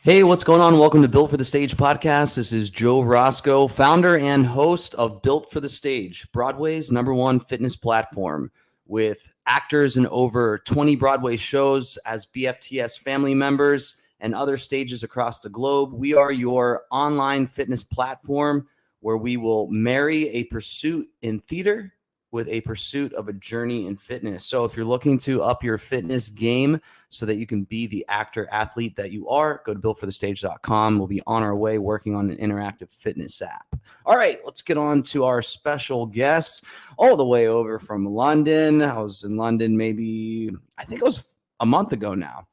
Hey, what's going on? Welcome to Built for the Stage podcast. This is Joe Roscoe, founder and host of Built for the Stage, Broadway's #1 fitness platform, with actors in over 20 Broadway shows as BFTS family members and other stages across the globe. We are your online fitness platform where we will marry a pursuit in theater with a pursuit of a journey in fitness. So if you're looking to up your fitness game so that you can be the actor athlete that you are, go to builtforthestage.com. We'll be on our way working on an interactive fitness app. All right, let's get on to our special guest all the way over from London. I was in London I think it was a month ago now.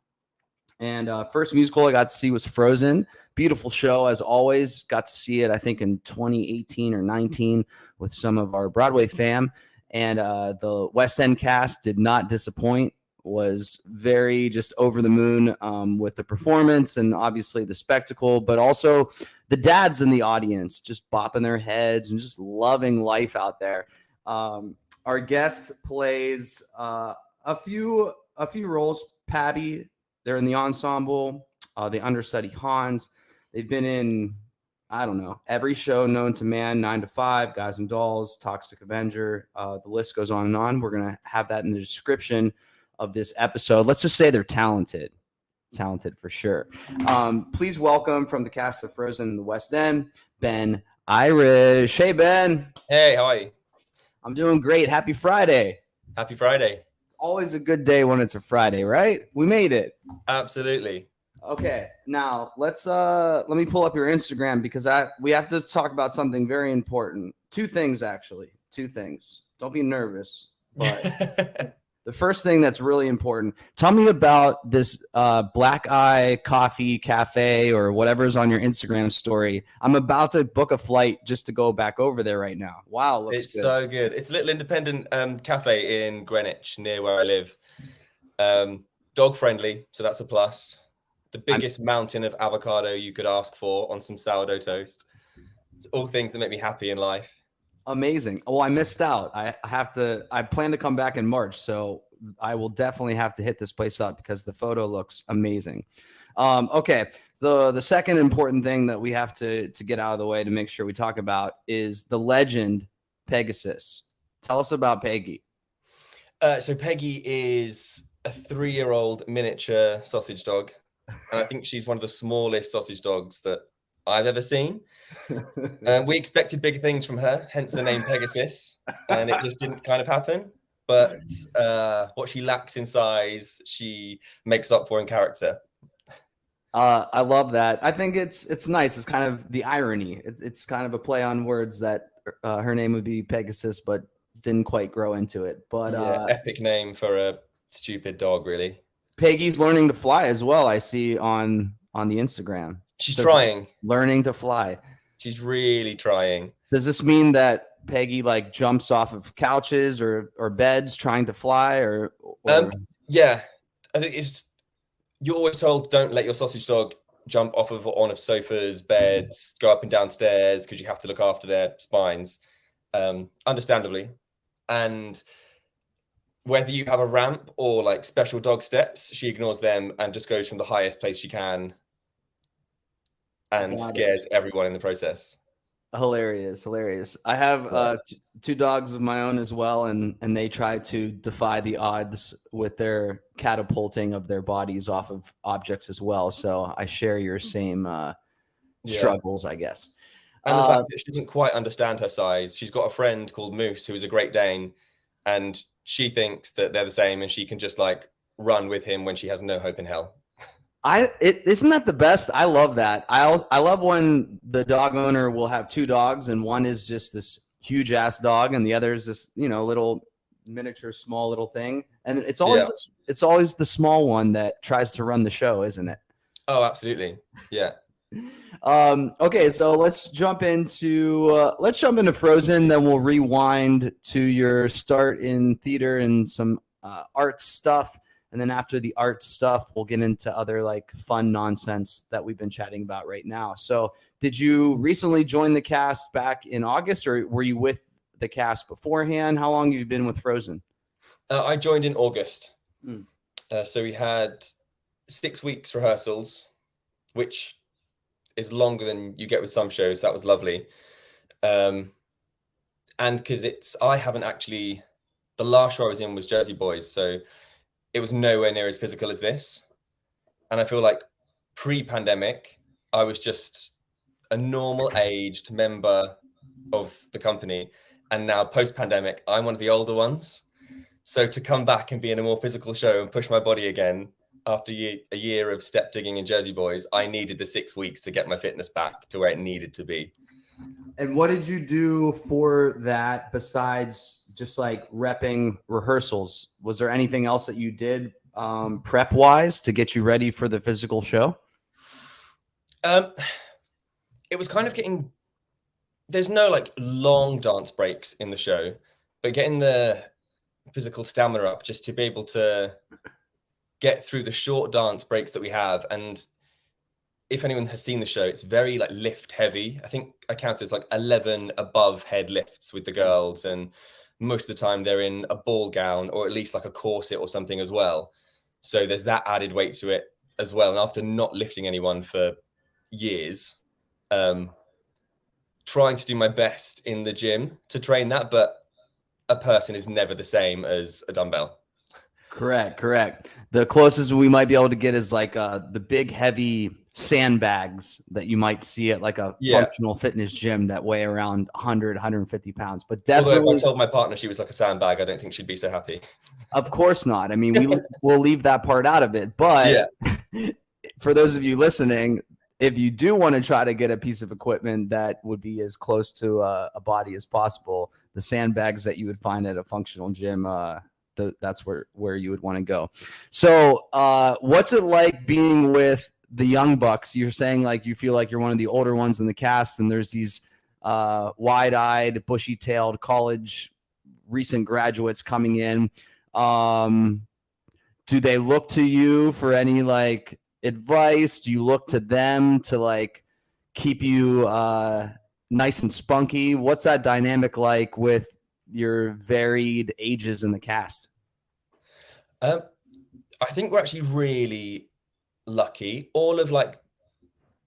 And first musical I got to see was Frozen. Beautiful show, as always. Got to see it, I think, in 2018 or 19 with some of our Broadway fam. And the West End cast did not disappoint, was very just over the moon with the performance and obviously the spectacle, but also the dads in the audience just bopping their heads and just loving life out there. Our guest plays a few roles. Pabby, they're in the ensemble. They understudy Hans. They've been in, I don't know, every show known to man, 9 to 5, Guys and Dolls, Toxic Avenger. The list goes on and on. We're going to have that in the description of this episode. Let's just say they're talented for sure. Please welcome from the cast of Frozen in the West End, Ben Irish. Hey, Ben. Hey, how are you? I'm doing great. Happy Friday. Happy Friday. Always a good day when it's a Friday, right? We made it. Absolutely. Okay, now let me pull up your Instagram because we have to talk about something very important. Two things. Don't be nervous, but the first thing that's really important. Tell me about this Black Eye Coffee Cafe or whatever's on your Instagram story. I'm about to book a flight just to go back over there right now. Wow, looks it's good. So good. It's a little independent cafe in Greenwich, near where I live. Dog friendly, so that's a plus. The biggest mountain of avocado you could ask for on some sourdough toast. It's all things that make me happy in life. Amazing. Oh, I missed out. I plan to come back in March, so I will definitely have to hit this place up because the photo looks amazing. Okay. The second important thing that we have to get out of the way to make sure we talk about is the legend Pegasus. Tell us about Peggy. So Peggy is a 3-year-old miniature sausage dog. And I think she's one of the smallest sausage dogs that I've ever seen. We expected bigger things from her, hence the name Pegasus, and it just didn't kind of happen. But what she lacks in size, she makes up for in character. I love that. I think it's nice. It's kind of the irony. It's kind of a play on words that her name would be Pegasus, but didn't quite grow into it. But yeah, epic name for a stupid dog, really. Peggy's learning to fly as well. I see on the Instagram. She's trying. Learning to fly. She's really trying. Does this mean that Peggy like jumps off of couches or beds trying to fly or... Yeah, I think you're always told don't let your sausage dog jump off of sofas, beds, go up and down stairs because you have to look after their spines, understandably. And whether you have a ramp or like special dog steps, she ignores them and just goes from the highest place she can and scares everyone in the process. Hilarious. I have two dogs of my own as well, and they try to defy the odds with their catapulting of their bodies off of objects as well. So I share your same struggles, I guess. And the fact that she doesn't quite understand her size. She's got a friend called Moose, who is a Great Dane, and she thinks that they're the same and she can just like run with him when she has no hope in hell. Isn't that the best? I love that. I love when the dog owner will have two dogs and one is just this huge ass dog and the other is this, little miniature, small little thing. And it's always the small one that tries to run the show, isn't it? Oh, absolutely. Yeah. Okay, so let's jump into Frozen, then we'll rewind to your start in theater and some art stuff, and then after the art stuff we'll get into other like fun nonsense that we've been chatting about right now. So did you recently join the cast back in August, or were you with the cast beforehand? How long have you been with Frozen? I joined in August. So we had 6 weeks rehearsals which is longer than you get with some shows. That was lovely. And because I haven't actually, the last show I was in was Jersey Boys, so it was nowhere near as physical as this. And I feel like pre-pandemic, I was just a normal aged member of the company. And now post-pandemic, I'm one of the older ones. So to come back and be in a more physical show and push my body again after a year of step digging in Jersey Boys, I needed the 6 weeks to get my fitness back to where it needed to be. And what did you do for that besides just like repping rehearsals? Was there anything else that you did prep wise to get you ready for the physical show? It was kind of there's no like long dance breaks in the show, but getting the physical stamina up just to be able to get through the short dance breaks that we have. And if anyone has seen the show, it's very like lift heavy. I think I counted as like 11 above head lifts with the girls, and most of the time they're in a ball gown or at least like a corset or something as well. So there's that added weight to it as well. And after not lifting anyone for years, trying to do my best in the gym to train that, but a person is never the same as a dumbbell. Correct. The closest we might be able to get is like the big heavy sandbags that you might see at like a functional fitness gym that weigh around 100, 150 pounds. But definitely, although if I told my partner she was like a sandbag, I don't think she'd be so happy. Of course not. I mean, we'll leave that part out of it. But for those of you listening, if you do want to try to get a piece of equipment that would be as close to a body as possible, the sandbags that you would find at a functional gym, that's where you would want to go. So what's it like being with the young bucks? You're saying like you feel like you're one of the older ones in the cast, and there's these wide-eyed, bushy-tailed college recent graduates coming in. Do they look to you for any like advice? Do you look to them to like keep you nice and spunky? What's that dynamic like with your varied ages in the cast? I think we're actually really lucky. All of like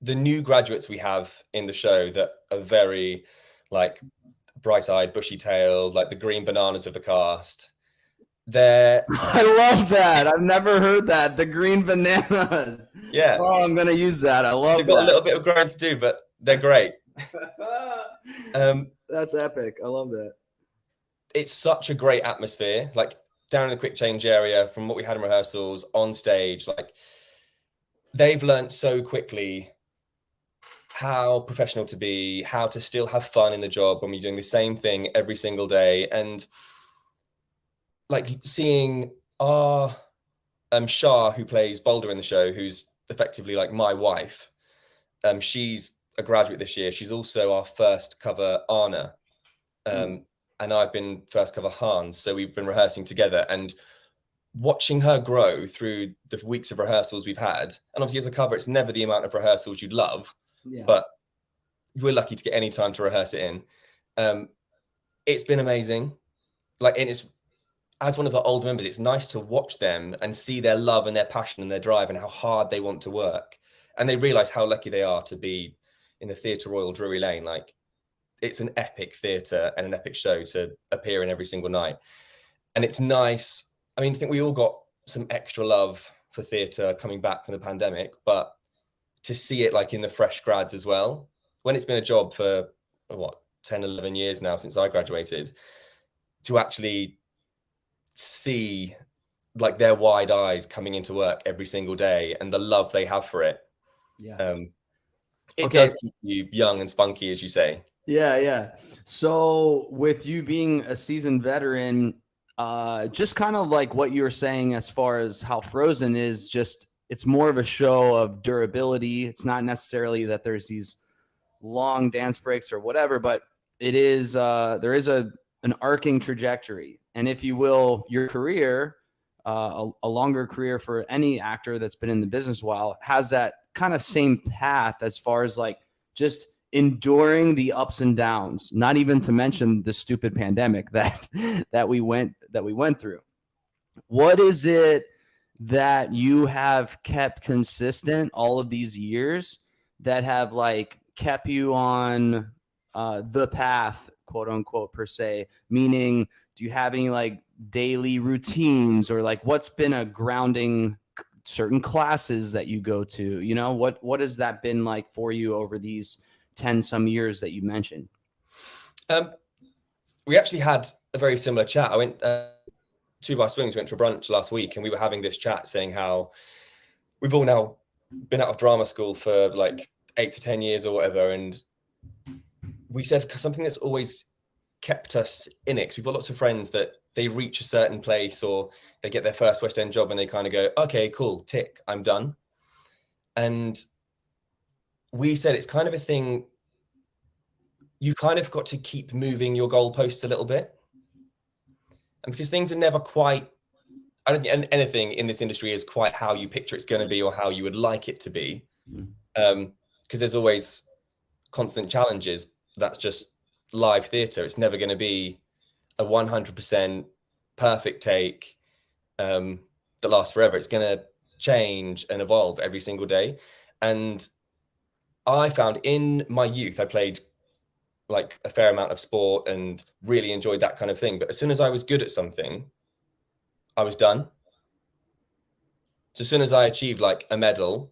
the new graduates we have in the show that are very like bright-eyed, bushy-tailed, like the green bananas of the cast. I love that. I've never heard that. The green bananas. Yeah. Oh, I'm gonna use that. I love They've got a little bit of growing to do, but they're great. That's epic. I love that. It's such a great atmosphere. Like down in the quick change area, from what we had in rehearsals, on stage, like they've learned so quickly how professional to be, how to still have fun in the job when we're doing the same thing every single day. And like seeing our Shah, who plays Boulder in the show, who's effectively like my wife. She's a graduate this year. She's also our first cover Anna. And I've been first cover Hans. So we've been rehearsing together, and watching her grow through the weeks of rehearsals we've had. And obviously as a cover, it's never the amount of rehearsals you'd love, but we're lucky to get any time to rehearse it in. It's been amazing. Like, and it's, as one of the old members, it's nice to watch them and see their love and their passion and their drive and how hard they want to work. And they realize how lucky they are to be in the Theatre Royal Drury Lane. Like, it's an epic theatre and an epic show to appear in every single night. And it's nice. I mean, I think we all got some extra love for theatre coming back from the pandemic, but to see it like in the fresh grads as well, when it's been a job for 10, 11 years now since I graduated, to actually see like their wide eyes coming into work every single day and the love they have for it. It does keep you young and spunky, as you say. Yeah. So with you being a seasoned veteran, just kind of like what you were saying as far as how Frozen is, just it's more of a show of durability. It's not necessarily that there's these long dance breaks or whatever, but it is there is an arcing trajectory. And if you will, your career, a longer career for any actor that's been in the business a while, has that kind of same path as far as like just enduring the ups and downs, not even to mention the stupid pandemic that we went through. What is it that you have kept consistent all of these years that have like kept you on the path, quote unquote, per se? Meaning, do you have any like daily routines, or like what's been a grounding certain classes that you go to? You know, what has that been like for you over these 10 some years that you mentioned? We actually had a very similar chat. I went, two of our swings went for brunch last week, and we were having this chat saying how we've all now been out of drama school for like 8 to 10 years or whatever. And we said something that's always kept us in it, 'cause we've got lots of friends that they reach a certain place or they get their first West End job and they kind of go, okay, cool, tick, I'm done. And we said it's kind of a thing, you kind of got to keep moving your goalposts a little bit. And because things are never quite, I don't think anything in this industry is quite how you picture it's going to be or how you would like it to be. Because there's always constant challenges. That's just live theatre. It's never going to be a 100% perfect take that lasts forever. It's going to change and evolve every single day. And I found in my youth, I played like a fair amount of sport and really enjoyed that kind of thing. But as soon as I was good at something, I was done. So as soon as I achieved like a medal,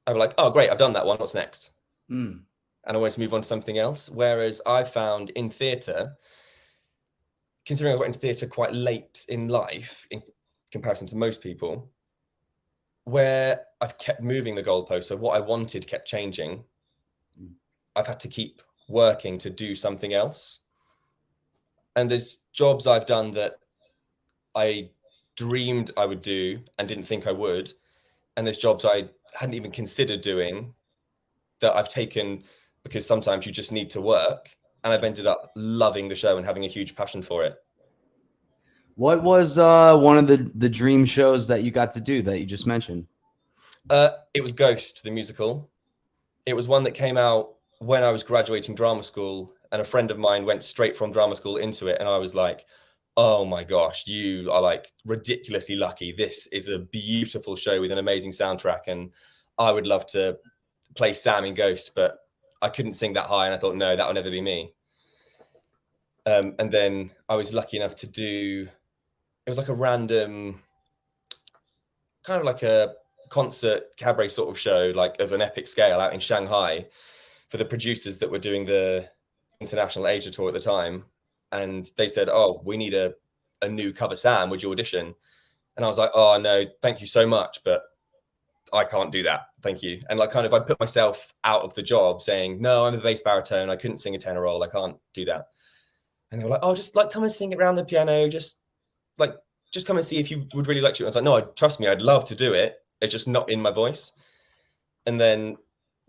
I was like, oh, great, I've done that one. What's next? And I wanted to move on to something else. Whereas I found in theatre, considering I got into theatre quite late in life in comparison to most people, where I've kept moving the goalpost. So what I wanted kept changing. I've had to keep working to do something else. And there's jobs I've done that I dreamed I would do and didn't think I would. And there's jobs I hadn't even considered doing that I've taken because sometimes you just need to work. And I've ended up loving the show and having a huge passion for it. What was one of the dream shows that you got to do that you just mentioned? It was Ghost, the musical. It was one that came out when I was graduating drama school, and a friend of mine went straight from drama school into it. And I was like, oh my gosh, you are like ridiculously lucky. This is a beautiful show with an amazing soundtrack. And I would love to play Sam in Ghost, but I couldn't sing that high. And I thought, no, that will never be me. And then I was lucky enough to do, it was like a random, kind of like a concert cabaret sort of show, like of an epic scale out in Shanghai for the producers that were doing the International Asia tour at the time. And they said, oh, we need a new cover Sam, would you audition? And I was like, oh no, thank you so much, but I can't do that, thank you. And like kind of I put myself out of the job saying, no, I'm a bass baritone, I couldn't sing a tenor role, I can't do that. And they were like, oh, just like come and sing it around the piano, just come and see if you would really like to. I was like, no, trust me, I'd love to do it, it's just not in my voice. And then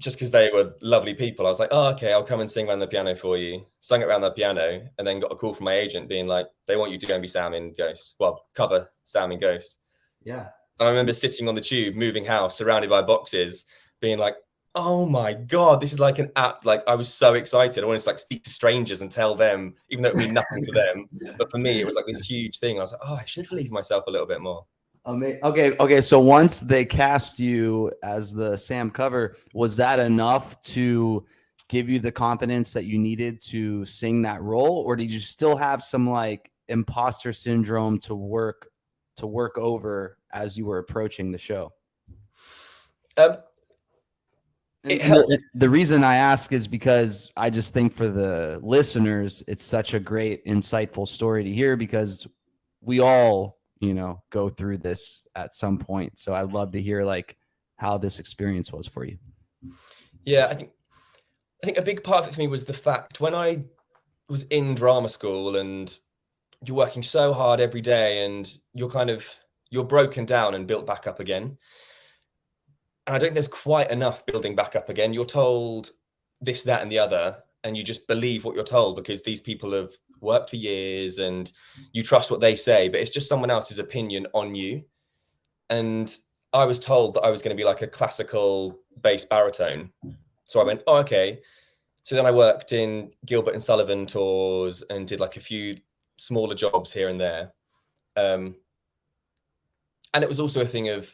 just because they were lovely people, I was like, oh, okay, I'll come and sing around the piano for you. Sung it around the piano, and then got a call from my agent being like, they want you to go and be Sam in Ghost. Well, cover Sam in Ghost. Yeah. And I remember sitting on the tube, moving house, surrounded by boxes, being like, oh my God, this is like an app. Like I was so excited. I wanted to like speak to strangers and tell them, even though it would mean nothing to them. But for me, it was like this huge thing. I was like, oh, I should believe myself a little bit more. Okay. So once they cast you as the Sam cover, was that enough to give you the confidence that you needed to sing that role, or did you still have some like imposter syndrome to work over as you were approaching the show? It helped. The reason I ask is because I just think for the listeners, it's such a great, insightful story to hear, because we all, go through this at some point. So I'd love to hear like how this experience was for you. Yeah, I think a big part of it for me was the fact when I was in drama school and you're working so hard every day and you're broken down and built back up again. And I don't think there's quite enough building back up again. You're told this, that, and the other, and you just believe what you're told because these people have worked for years and you trust what they say, but it's just someone else's opinion on you. And I was told that I was going to be like a classical bass baritone. So I went, oh, okay. So then I worked in Gilbert and Sullivan tours and did like a few smaller jobs here and there. And And it was also a thing of,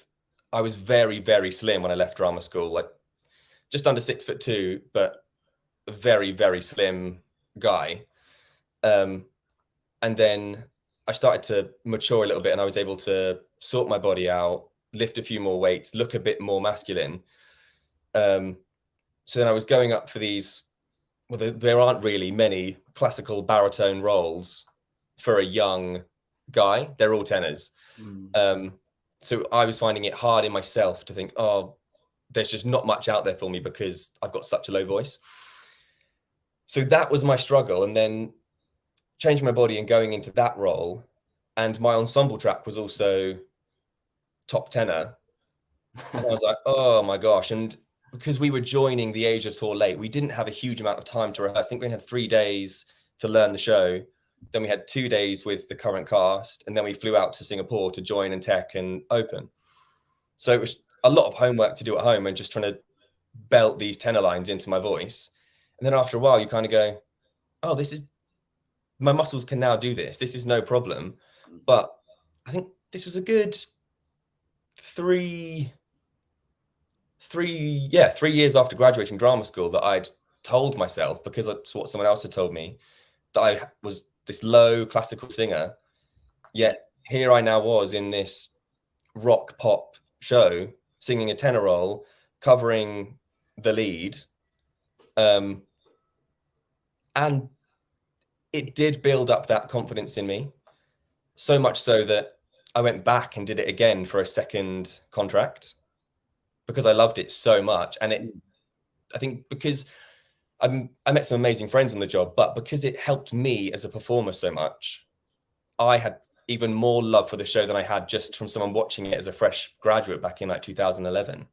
I was very, very slim when I left drama school, like just under 6'2", but a very, very slim guy. And then I started to mature a little bit, and I was able to sort my body out, lift a few more weights, look a bit more masculine. So then I was going up for these, well, there aren't really many classical baritone roles for a young guy. They're all tenors. So I was finding it hard in myself to think, oh, there's just not much out there for me because I've got such a low voice. So that was my struggle. And then changing my body and going into that role. And my ensemble track was also top tenor. And I was like, oh my gosh. And because we were joining the Asia tour late, we didn't have a huge amount of time to rehearse. I think we had 3 days to learn the show. Then we had 2 days with the current cast. And then we flew out to Singapore to join and tech and open. So it was a lot of homework to do at home and just trying to belt these tenor lines into my voice. And then after a while, you kind of go, oh, this is, my muscles can now do this. This is no problem. But I think this was a good 3 years after graduating drama school that I'd told myself, because it's what someone else had told me, that I was this low classical singer. Yet here I now was in this rock pop show, singing a tenor role, covering the lead. And it did build up that confidence in me, so much so that I went back and did it again for a second contract because I loved it so much. And I think because I met some amazing friends on the job, but because it helped me as a performer so much, I had even more love for the show than I had just from someone watching it as a fresh graduate back in like 2011.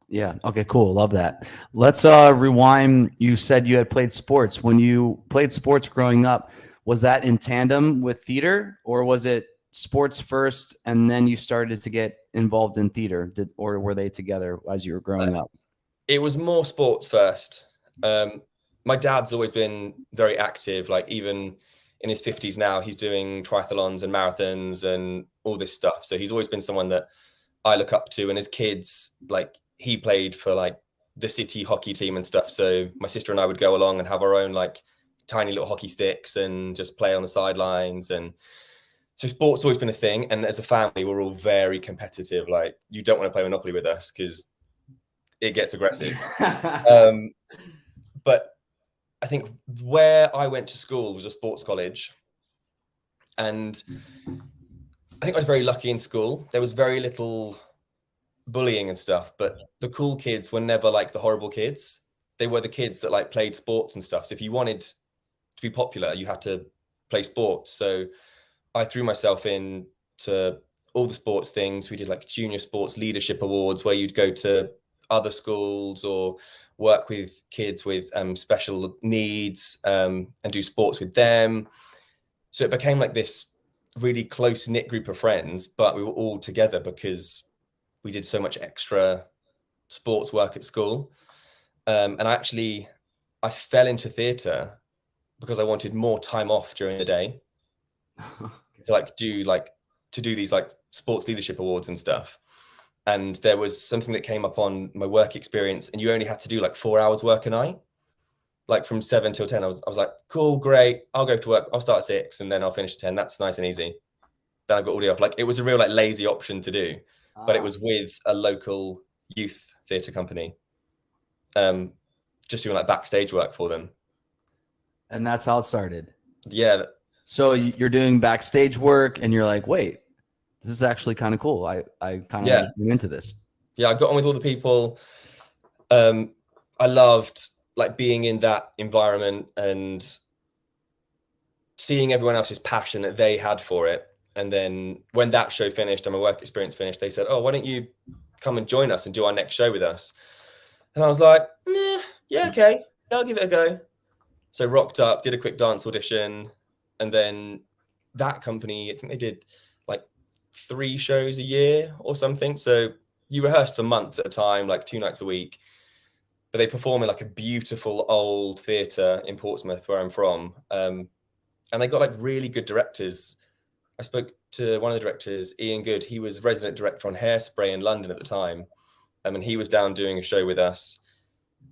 Yeah. Okay, cool. Love that. Let's rewind. You said you had played sports. When you played sports growing up, was that in tandem with theater, or was it sports first and then you started to get involved in theater, or were they together as you were growing up? It was more sports first. My dad's always been very active, like even in his 50s now, he's doing triathlons and marathons and all this stuff. So he's always been someone that I look up to. And as kids, like he played for like the city hockey team and stuff. So my sister and I would go along and have our own like tiny little hockey sticks and just play on the sidelines. And so sports always been a thing. And as a family, we're all very competitive. Like you don't want to play Monopoly with us because it gets aggressive. But I think where I went to school was a sports college. And I think I was very lucky in school. There was very little bullying and stuff, but the cool kids were never like the horrible kids. They were the kids that like played sports and stuff. So if you wanted to be popular, you had to play sports. So I threw myself in to all the sports things. We did like junior sports leadership awards where you'd go to other schools or work with kids with special needs and do sports with them. So it became like this really close-knit group of friends, but we were all together because we did so much extra sports work at school. And I fell into theatre because I wanted more time off during the day to do these like sports leadership awards and stuff. And there was something that came up on my work experience, and you only had to do like 4 hours work a night, like from 7 till 10. I was like, cool, great. I'll go to work. I'll start at 6 and then I'll finish at 10. That's nice and easy. Then I've got all day off. Like it was a real like lazy option to do, but it was with a local youth theatre company, just doing like backstage work for them. And that's how it started. Yeah. So you're doing backstage work and you're like, wait, this is actually kind of cool. I kind of went into this. Yeah, I got on with all the people. I loved like being in that environment and seeing everyone else's passion that they had for it. And then when that show finished and my work experience finished, they said, oh, why don't you come and join us and do our next show with us? And I was like, yeah, okay, I'll give it a go. So rocked up, did a quick dance audition. And then that company, I think they did like 3 shows a year or something. So you rehearsed for months at a time, like 2 nights a week. But they perform in like a beautiful old theatre in Portsmouth, where I'm from. And they got like really good directors. I spoke to one of the directors, Ian Good. He was resident director on Hairspray in London at the time. And he was down doing a show with us.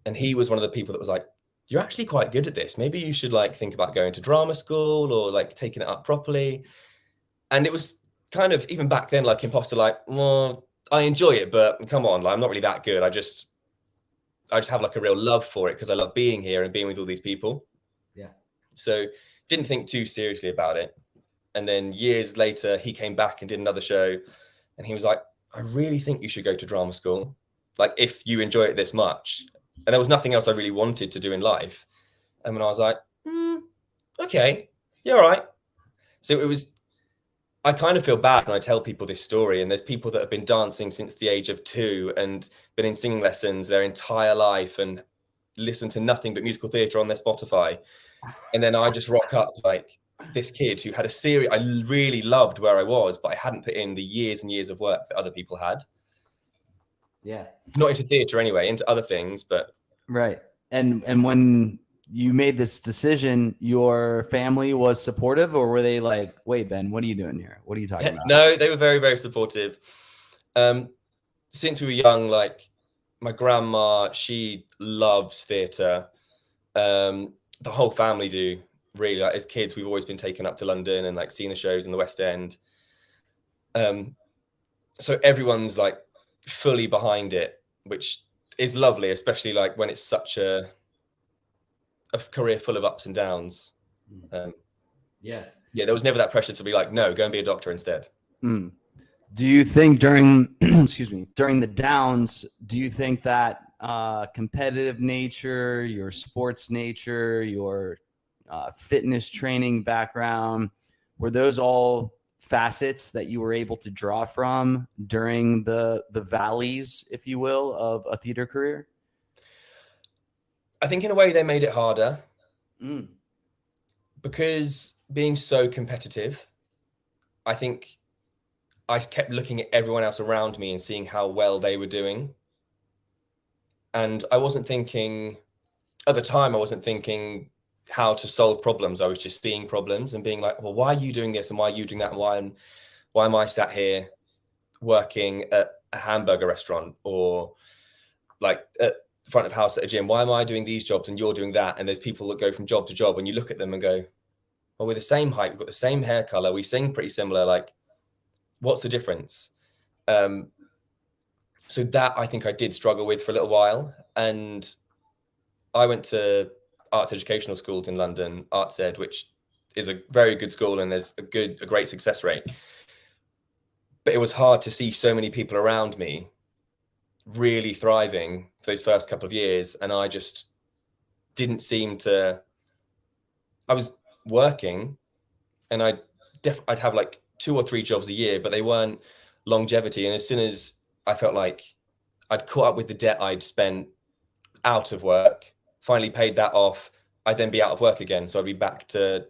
And he was one of the people that was like, you're actually quite good at this. Maybe you should like think about going to drama school or like taking it up properly. And it was kind of, even back then, like imposter, like, well, I enjoy it, but come on, like, I'm not really that good. I just have like a real love for it because I love being here and being with all these people. Yeah. So didn't think too seriously about it. And then years later, he came back and did another show. And he was like, I really think you should go to drama school. Like, if you enjoy it this much. And there was nothing else I really wanted to do in life. And when I was like, okay, yeah, all right. So it was, I kind of feel bad when I tell people this story. And there's people that have been dancing since the age of 2 and been in singing lessons their entire life and listen to nothing but musical theatre on their Spotify. And then I just rock up like this kid who had a series. I really loved where I was, but I hadn't put in the years and years of work that other people had. Yeah. Not into theatre anyway, into other things, but. Right. And when you made this decision, your family was supportive, or were they like, wait, Ben, what are you doing here? What are you talking about? No, they were very, very supportive. Since we were young, like my grandma, she loves theatre. The whole family do, really. Like, as kids, we've always been taken up to London and like seeing the shows in the West End. So everyone's like fully behind it, which is lovely, especially like when it's such a career full of ups and downs. Yeah, there was never that pressure to be like, no, go and be a doctor instead. Do you think during during the downs, do you think that competitive nature, your sports nature, your fitness training background, were those all facets that you were able to draw from during the valleys, if you will, of a theater career? I think in a way they made it harder because being so competitive, I think I kept looking at everyone else around me and seeing how well they were doing. And I wasn't thinking, at the time, I wasn't thinking how to solve problems. I was just seeing problems and being like, well, why are you doing this? And why are you doing that? And why am I sat here working at a hamburger restaurant or like at the front of house at a gym? Why am I doing these jobs and you're doing that? And there's people that go from job to job and you look at them and go, well, we're the same height. We've got the same hair color. We sing pretty similar. Like, what's the difference? So that I think I did struggle with for a little while. And I went to arts educational schools in London, Arts Ed, which is a very good school and there's a great success rate. But it was hard to see so many people around me really thriving for those first couple of years. And I just didn't seem to, I was working and I'd have like 2 or 3 jobs a year, but they weren't longevity. And as soon as I felt like I'd caught up with the debt I'd spent out of work, finally paid that off, I'd then be out of work again. So I'd be back to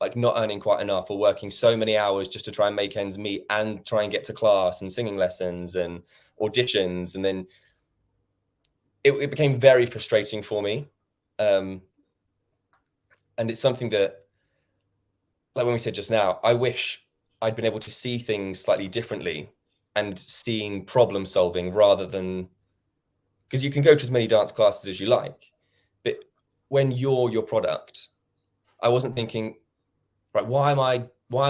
like not earning quite enough or working so many hours just to try and make ends meet and try and get to class and singing lessons and auditions. And then it became very frustrating for me. And it's something that, like when we said just now, I wish I'd been able to see things slightly differently and seen problem solving rather than, because you can go to as many dance classes as you like, but when you're your product, I wasn't thinking, right, why am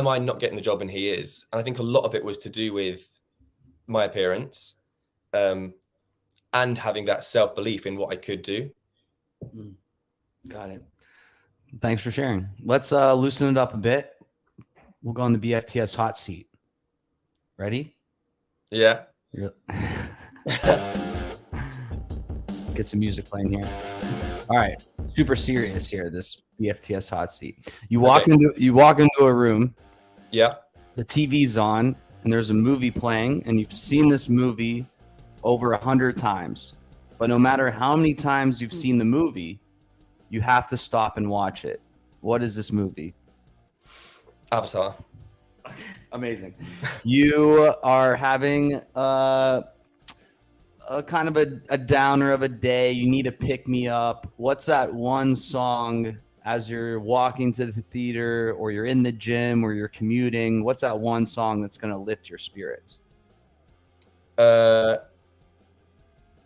I not getting the job and he is? And I think a lot of it was to do with my appearance, and having that self-belief in what I could do. Got it. Thanks for sharing. Let's loosen it up a bit. We'll go on the BFTS hot seat. Ready? Yeah. Get some music playing here. All right. Super serious here, this BFTS hot seat. You walk into a room. Yeah. The TV's on and there's a movie playing and you've seen this movie over 100 times. But no matter how many times you've seen the movie, you have to stop and watch it. What is this movie? Avatar. Amazing. You are having a kind of a downer of a day. You need to pick me up. What's that one song as you're walking to the theater or you're in the gym or you're commuting? What's that one song that's going to lift your spirits? Demi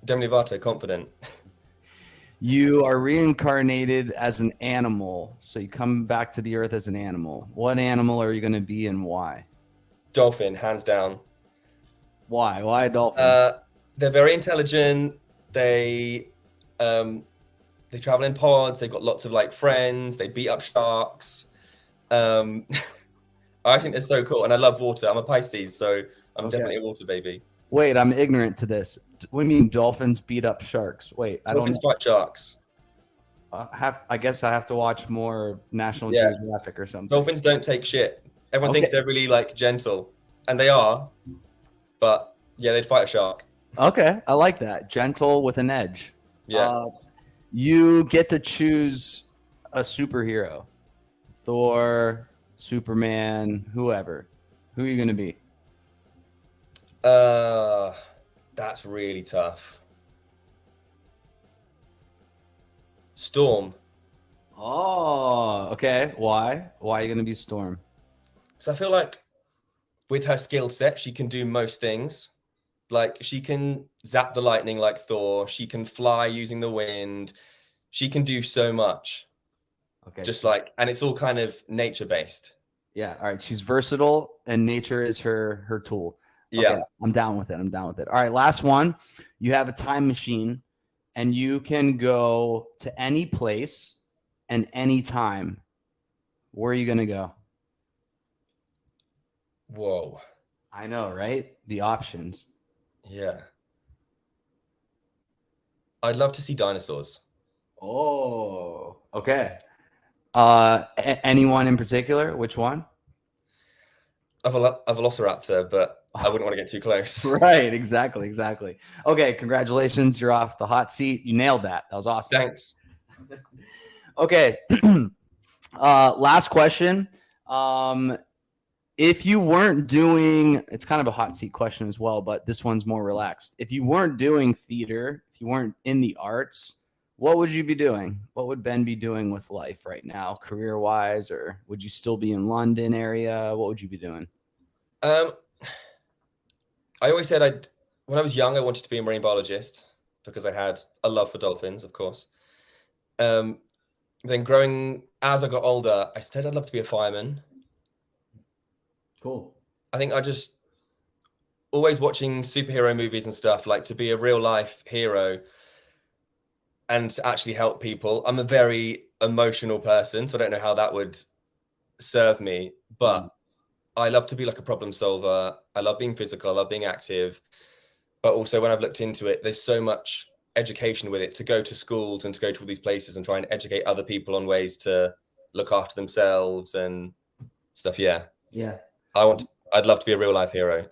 Lovato, Confident. You are reincarnated as an animal. So you come back to the earth as an animal. What animal are you going to be and why? Dolphin, hands down. Why? Why a dolphin? They're very intelligent. They travel in pods. They've got lots of like friends. They beat up sharks. I think they're so cool, and I love water. I'm a Pisces, so I'm definitely a water baby. Wait, I'm ignorant to this. What do you mean dolphins beat up sharks? Wait, Dolphins fight sharks. I guess I have to watch more National Geographic or something. Dolphins don't take shit. Everyone thinks they're really like gentle, and they are, but yeah, they'd fight a shark. Okay, I like that. Gentle with an edge. Yeah. You get to choose a superhero. Thor, Superman, whoever. Who are you going to be? That's really tough. Storm. Oh, okay. Why? Why are you going to be Storm? So I feel like with her skill set, she can do most things. Like she can zap the lightning like Thor. She can fly using the wind. She can do so much. Okay. Just like, and it's all kind of nature based. Yeah. All right. She's versatile and nature is her tool. Okay, yeah. I'm down with it. All right. Last one. You have a time machine and you can go to any place and any time. Where are you going to go? Whoa. I know, right? The options. Yeah. I'd love to see dinosaurs. Oh, okay. Anyone in particular? Which one? A velociraptor, but I wouldn't want to get too close. Right, exactly. Okay, congratulations. You're off the hot seat. You nailed that. That was awesome. Thanks. Okay. Last question. If you weren't doing, it's kind of a hot seat question as well, but this one's more relaxed. If you weren't doing theater, if you weren't in the arts, what would you be doing? What would Ben be doing with life right now, career-wise, or would you still be in London area? What would you be doing? I always said when I was young, I wanted to be a marine biologist because I had a love for dolphins, of course. Then as I got older, I said I'd love to be a fireman. Cool. I think I just always watching superhero movies and stuff, like to be a real life hero and to actually help people. I'm a very emotional person, so I don't know how that would serve me, but I love to be like a problem solver. I love being physical. I love being active. But also when I've looked into it, there's so much education with it, to go to schools and to go to all these places and try and educate other people on ways to look after themselves and stuff. Yeah. I'd love to be a real life hero.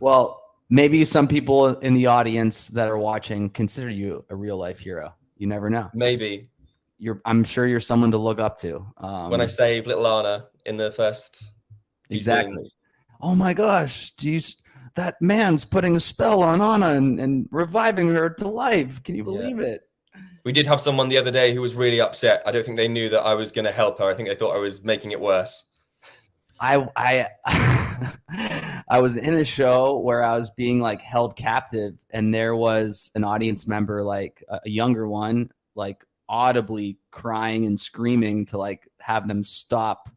Well, maybe some people in the audience that are watching consider you a real life hero. You never know. Maybe. I'm sure you're someone to look up to. When I save little Anna in the first few scenes. Oh my gosh, that man's putting a spell on Anna and reviving her to life. Can you believe it? We did have someone the other day who was really upset. I don't think they knew that I was going to help her. I think they thought I was making it worse. I was in a show where I was being like held captive, and there was an audience member, like a younger one, like audibly crying and screaming to like have them stop,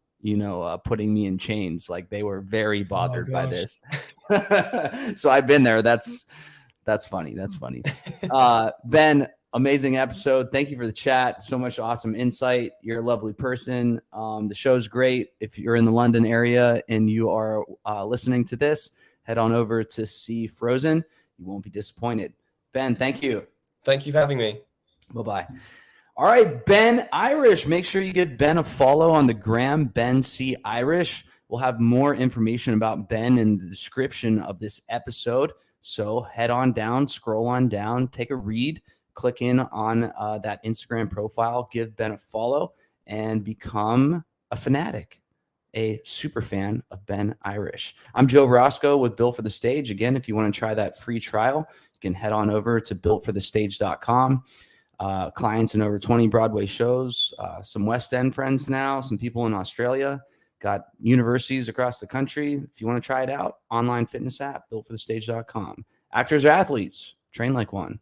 putting me in chains. Like they were very bothered by this. So I've been there. That's funny. Ben, amazing episode. Thank you for the chat. So much awesome insight. You're a lovely person. The show's great. If you're in the London area and you are listening to this, head on over to see Frozen. You won't be disappointed. Ben, thank you. Thank you for having me. Bye-bye. All right, Ben Irish. Make sure you give Ben a follow on the gram, Ben C. Irish. We'll have more information about Ben in the description of this episode. So head on down, scroll on down, take a read. Click in on that Instagram profile, give Ben a follow, and become a fanatic, a super fan of Ben Irish. I'm Joe Roscoe with Built for the Stage. Again, if you want to try that free trial, you can head on over to builtforthestage.com. clients in over 20 Broadway shows, some West End friends now, some people in Australia, got universities across the country. If you want to try it out, online fitness app, builtforthestage.com. Actors or athletes, train like one.